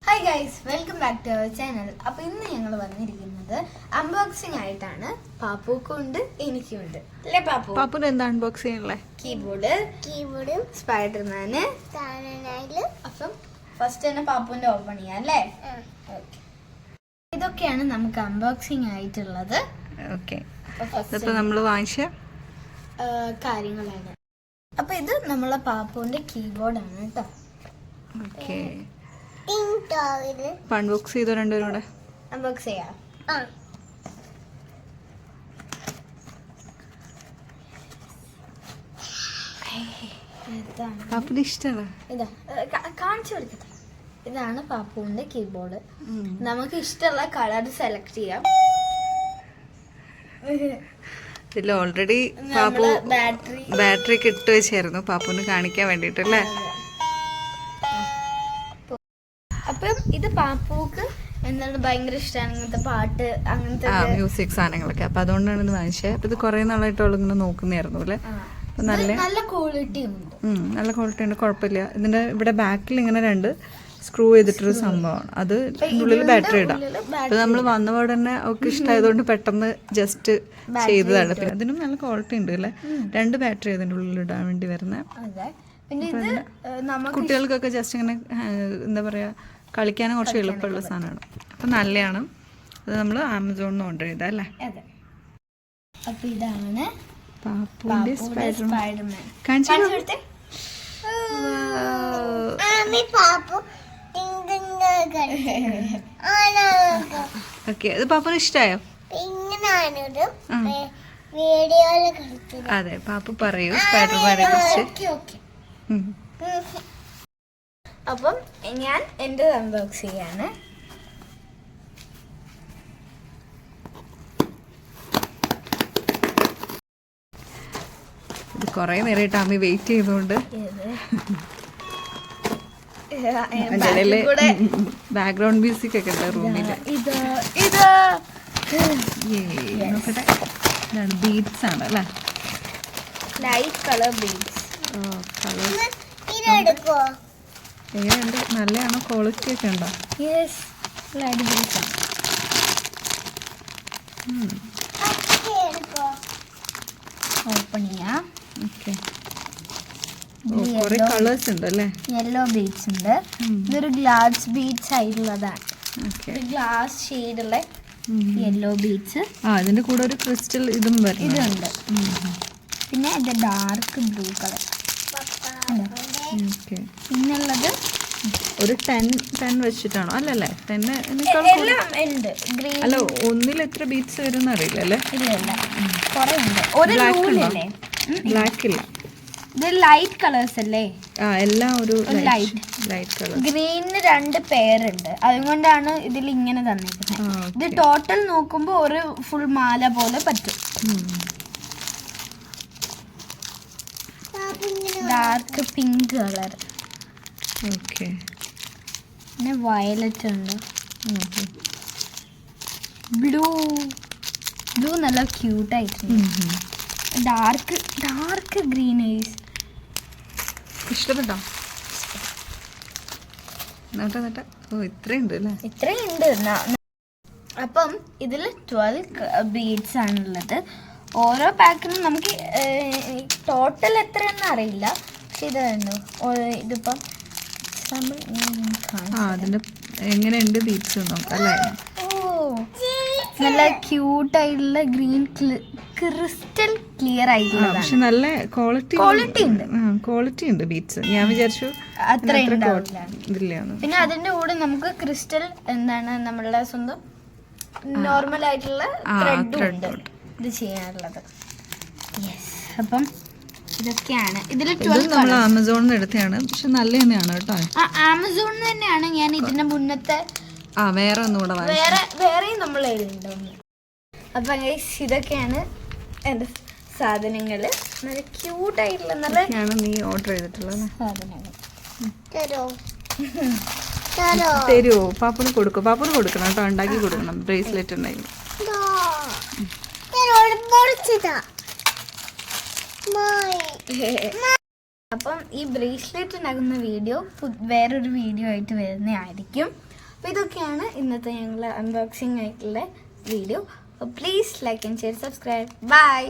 Hi guys, welcome back to our channel. അപ്പോൾ ഇന്ന് ഞങ്ങൾ വന്നിരിക്കുന്നത് അൺബോക്സിംഗ് ആയിട്ടാണ്. പാപ്പുക്കും ഉണ്ട്, എനിക്കും ഉണ്ട് അല്ലേ പാപ്പു? പാപ്പുന് എന്താ അൺബോക്സ് ചെയ്യാനുള്ളത്? കീബോർഡും സ്പൈഡർമാന്. അപ്പം ഫസ്റ്റ് തന്നെ പാപ്പുവിന്റെ ഓപ്പൺ ചെയ്യാം അല്ലേ? ഓക്കെ, ഇതൊക്കെയാണ് നമുക്ക് അൺബോക്സിംഗ് ആയിട്ടുള്ളത്. ഓക്കെ, ഇപ്പൊ നമ്മൾ വാങ്ങിച്ച കാര്യങ്ങളാണ്. അപ്പൊ ഇത് നമ്മളെ പാപ്പുവിന്റെ കീബോർഡാണ് കേട്ടോ. ഓക്കെ, അൺബോക്സ് ചെയ്തോ രണ്ടുപേരും കൂടെ? അൺബോക്സ് ചെയ്യാം. പാപ്പുന് ഇഷ്ടമാണ്. ഇതാ കാണിച്ചു കൊടുക്കട്ടെ. ഇതാണ് പാപ്പുവിന്റെ കീബോർഡ്. നമുക്ക് ഇഷ്ടമുള്ള കളർ സെലക്ട് ചെയ്യാം. ഇതിൽ ഓൾറെഡി പാപ്പു ബാറ്ററി ഒക്കെ ഇട്ട് വെച്ചായിരുന്നു പാപ്പുന് കാണിക്കാൻ വേണ്ടിട്ടല്ലേ. അപ്പം ഇത് പാപ്പുക്ക് എന്താണ് ഭയങ്കര ഇഷ്ടമാണ് ഇങ്ങനത്തെ പാട്ട്, അങ്ങനത്തെ മ്യൂസിക് സാധനങ്ങളൊക്കെ. അപ്പൊ അതുകൊണ്ടാണ് ഇത് വാങ്ങിച്ചത്. അപ്പൊ ഇത് കുറെ നാളായിട്ട് അവളിങ്ങനെ നോക്കുന്നതായിരുന്നു അല്ലേ. നല്ല ക്വാളിറ്റി ഉണ്ട്, നല്ല ക്വാളിറ്റി ഉണ്ട്, കുഴപ്പമില്ല. ഇതിന്റെ ഇവിടെ ബാക്കിൽ ഇങ്ങനെ രണ്ട് സ്ക്രൂ ചെയ്തിട്ടൊരു സംഭവമാണ്. അത് ഉള്ളിൽ ബാറ്ററി ഇടാം. അപ്പൊ നമ്മൾ വന്നപാട് തന്നെ അവർക്ക് ഇഷ്ടമായതുകൊണ്ട് പെട്ടെന്ന് ജസ്റ്റ് ചെയ്തതാണ്. പിന്നെ അതിനും നല്ല ക്വാളിറ്റി ഉണ്ട് അല്ലേ. രണ്ട് ബാറ്ററി അതിന്റെ ഉള്ളിൽ ഇടാൻ വേണ്ടി വരുന്ന. കുട്ടികൾക്കൊക്കെ ജസ്റ്റ് ഇങ്ങനെ എന്താ പറയാ കളിക്കാനും കുറച്ച് എളുപ്പമുള്ള സാധനമാണ്. അപ്പൊ നല്ലതാണ്. അത് നമ്മൾ ആമസോണിൽ നിന്ന് ഓർഡർ ചെയ്താ അല്ലേ. അപ്പൊ ഇതാണ് പാപ്പുവിന്റെ സ്പൈഡർമാൻ. ഓക്കെ, അത് പാപ്പുന് ഇഷ്ടായോ? അതെ, പാപ്പു പറയൂ സ്പൈഡർമാനെ കുറിച്ച്. അപ്പം ഞാൻ എൻ്റെ അൺബോക്സ് ചെയ്യാണ്. ഇത് കൊറേ നേരമായിട്ട് അമ്മി വെയിറ്റ് ചെയ്തുകൊണ്ട് ബാക്ക്ഗ്രൗണ്ട് മ്യൂസിക് ഒക്കെ ഉണ്ട് റൂമില്. ബീഡ്സ് ആണ് അല്ലേ, ലൈറ്റ് കളർ ബീഡ്സ്. എങ്ങനെയുണ്ട്? നല്ലതാണോ? ക്വാളിറ്റി ഒക്കെ ഉണ്ടോ? ഓപ്പൺ ചെയ്യാം. ഓക്കെ, കുറെ കളേഴ്സ് ഉണ്ട് അല്ലേ. യെല്ലോ ബീഡ്സ് ഉണ്ട്. ഇതൊരു ഗ്ലാസ് ബീഡ്സ് ആയിട്ടുള്ളതാണ്. ഗ്ലാസ് ഷെയ്ഡുള്ള യെല്ലോ ബീഡ്സ്. ഇതിന്റെ കൂടെ ഒരു ക്രിസ്റ്റൽ ഇതും ഇതുണ്ട്. പിന്നെ ഇത് ഡാർക്ക് ബ്ലൂ കളർ. പിന്നുള്ളത് ഒരു 10 വെച്ചിട്ടാണോ? അല്ലല്ലേ, 10 അല്ല, ഒന്നിൽ എത്ര ബീറ്റ്സ് വരും അറിയില്ല അല്ലേ. ബ്ലാക്ക് ഇല്ല, ഇത് ലൈറ്റ് കളേഴ്സ് അല്ലേ. എല്ലാം ഒരു ലൈറ്റ് കളർ. ഗ്രീനിന് 2 പേരുണ്ട്, അതുകൊണ്ടാണ് ഇതിൽ ഇങ്ങനെ തന്നിരിക്കുന്നത്. ഇത് ടോട്ടൽ നോക്കുമ്പോ ഒരു ഫുൾ മാല പോലെ പറ്റും. Dark pink colour. ഓക്കെ, പിന്നെ വയലറ്റ് ഉണ്ട്. ബ്ലൂ നല്ല ക്യൂട്ടായിട്ടുണ്ട്. Dark green ice. ഇഷ്ടപ്പെട്ടോ? ഇത്രയുണ്ട് അല്ലേ. ഇത്രയുണ്ട്. അപ്പം ഇതിൽ 12 ബീഡ്സ് ആണുള്ളത്. ഓരോ പാക്കിനും നമുക്ക് ടോട്ടൽ എത്രയെന്ന് അറിയില്ല. പക്ഷെ ഇതിപ്പം അതിന്റെ എങ്ങനെയുണ്ട് ബീഡ്സ് നോക്കാം അല്ലേ. നല്ല ക്യൂട്ടായിട്ടുള്ള ഗ്രീൻ ക്രിസ്റ്റൽ ക്ലിയർ ആയിട്ടുള്ള, പക്ഷെ നല്ല ക്വാളിറ്റി ഉണ്ട് ബീഡ്സ്. ഞാൻ വിചാരിച്ചു അത്ര ഇതില്ല. പിന്നെ അതിന്റെ കൂടെ നമുക്ക് ക്രിസ്റ്റൽ എന്താണ് നമ്മളുടെ സ്വന്തം നോർമൽ ആയിട്ടുള്ള ത്രെഡും ഉണ്ട് ഇത് ചെയ്യാനുള്ളത്. അപ്പം ഇതൊക്കെയാണ് ഇതിൽ. നമ്മൾ ആമസോണിൽ നിന്ന് എടുത്തതാണ്, പക്ഷെ നല്ല തന്നെയാണ് കേട്ടോ. ആമസോണിൽ തന്നെയാണ്. ഞാൻ ഇതിന്റെ മുന്നത്തെ വേറെ ഒന്നുകൂടെ വേറെയും നമ്മൾ എഴുതുന്നുണ്ട്. അപ്പൊ ഇതൊക്കെയാണ് എന്റെ സാധനങ്ങള്. നല്ല ക്യൂട്ടായിട്ടുള്ള നല്ല നീ ഓർഡർ ചെയ്തിട്ടുള്ള സാധനങ്ങൾ. തരുമോ? പാപ്പുന് കൊടുക്കണം കേട്ടോ, ഉണ്ടാക്കി കൊടുക്കണം. ബ്രേസ്ലെറ്റ് ഉണ്ടാക്കി. അപ്പം ഈ ബ്രേസ്ലെറ്റ് ഉണ്ടാക്കുന്ന വീഡിയോ വേറൊരു വീഡിയോ ആയിട്ട് വരുന്നതായിരിക്കും. അപ്പോൾ ഇതൊക്കെയാണ് ഇന്നത്തെ ഞങ്ങൾ അൺബോക്സിങ് ആയിട്ടുള്ള video. Please like and share, subscribe. By.